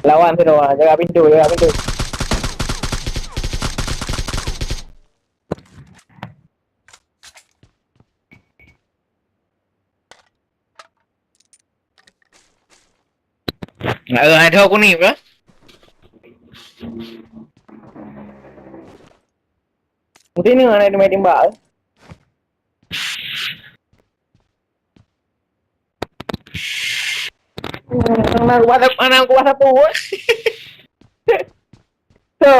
Lawan tu doang, jaga pintu, jaga pintu. Ada aku ni apa? Mungkin ni ada main tembak. Nak buat apa? Nak buat apa? So,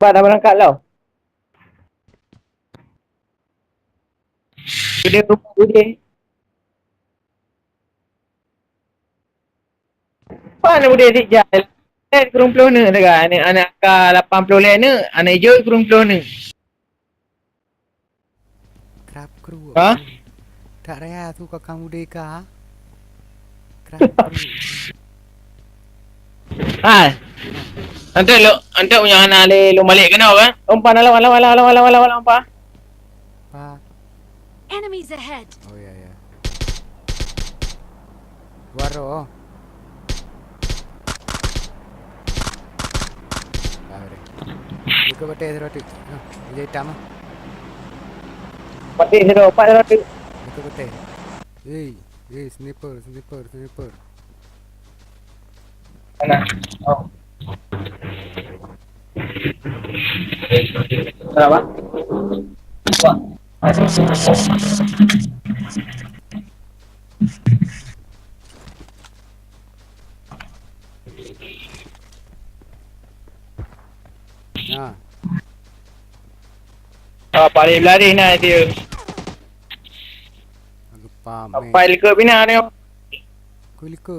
Pak dah berangkat tau. Dia rumah dia. Mana boleh dik jalan? Kurung puluh ni dekat anak ke 80 lain ni, anak hijau kurung puluh ni. ครับครู Ha? tak raya tu kau kamu deka ครับครู Ha. Nanti punya anak lu balik kena kan? Umpan lawan umpan. pa Enemies ahead! oh ya ya waro Abre. Liko bate roti. Jadi tama. Pati sini umpan roti. Liko bate. Sniper. Mana? Oh. Kenapa? Wah. Nah, Paling lari nak dia. aku pam. Apa ikut bina ni? Liko.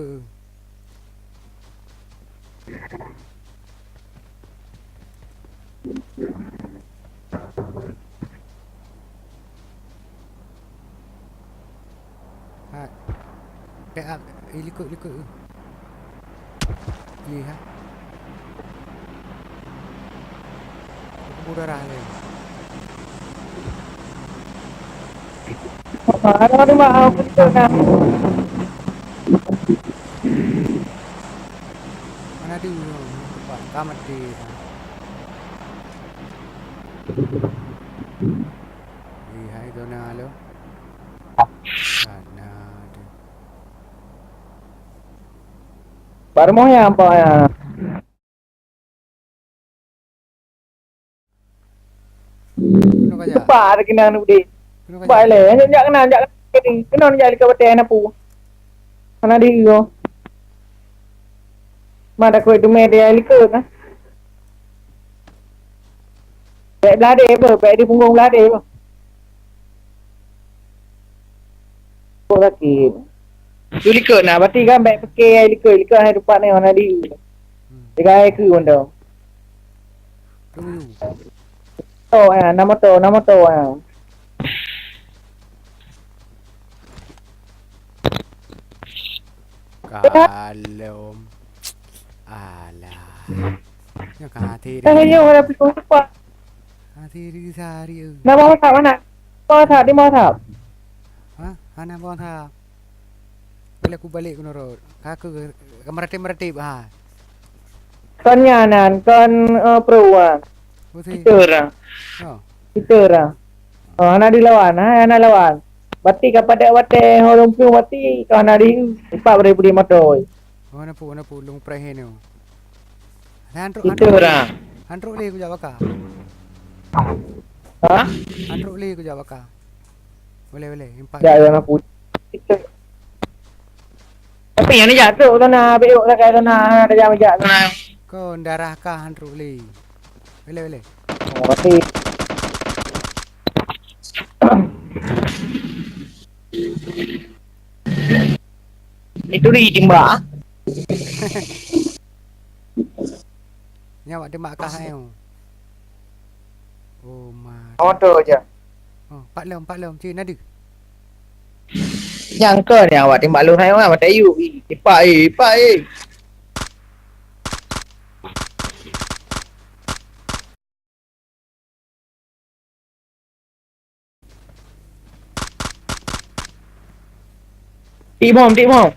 Ha. Back up. Liko. Lihat. Aku darah lagi. Ada ni mak aku tu nak. Mana dia? Pak, tamat di. Lihat itu nak lo. Sana tu. Baru mau yang apa ya? Kuno kaja. Cepat ada kena ni budi. Kuno Baik kaja. le, jak kena ni. Kena ni jadi ke betul nak pu. Mana dia yo? Mana kau itu media likut kan? Baik belade apa? Baik di punggung belade apa? Kau sakit. Tu likut nak, berarti kan baik pakai likut hai depan ni mana dia. Dia gaya ke benda. Tunggu. Oh ya, nama tu ya. Kalau alah. Ya hati Dah dia. ni orang peluk cepat. Hati dia sehari. Nak mau tak mana? Mau tak di mau tak? Ha? Ana bawang ha. Bila aku balik ke Norod. Aku meratip ha. Kon nyanan, kon peruan. Putih. Kita orang. Oh. Kita orang. Oh, anak dilawan, anak lawan. Bati kepada wate orang pun bati kau anak di 4,000 motor. Mana pu lung prahe ni. Andro Kita orang. Andro le ku jawaka. Ha? Andro le ku jawaka. Boleh impak. Ya, yang aku. Tapi yang ni jatuh tu nak beok tak kaya tu nak ada jam jatuh nak. Kau darah kah Andro le. Boleh. Oh, bati. Itu di timbak. Nyawa dia mak kah ayo. Oh mak. Motor je. Oh, 4 lom cik nadi. Nyangka ni awak tembak lu saya mata you. Ipak. Tik bom.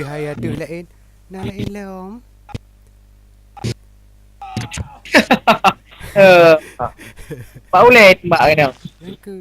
Hai ada lain. Nak lain lah om. Pak boleh tembak kena. Yang ke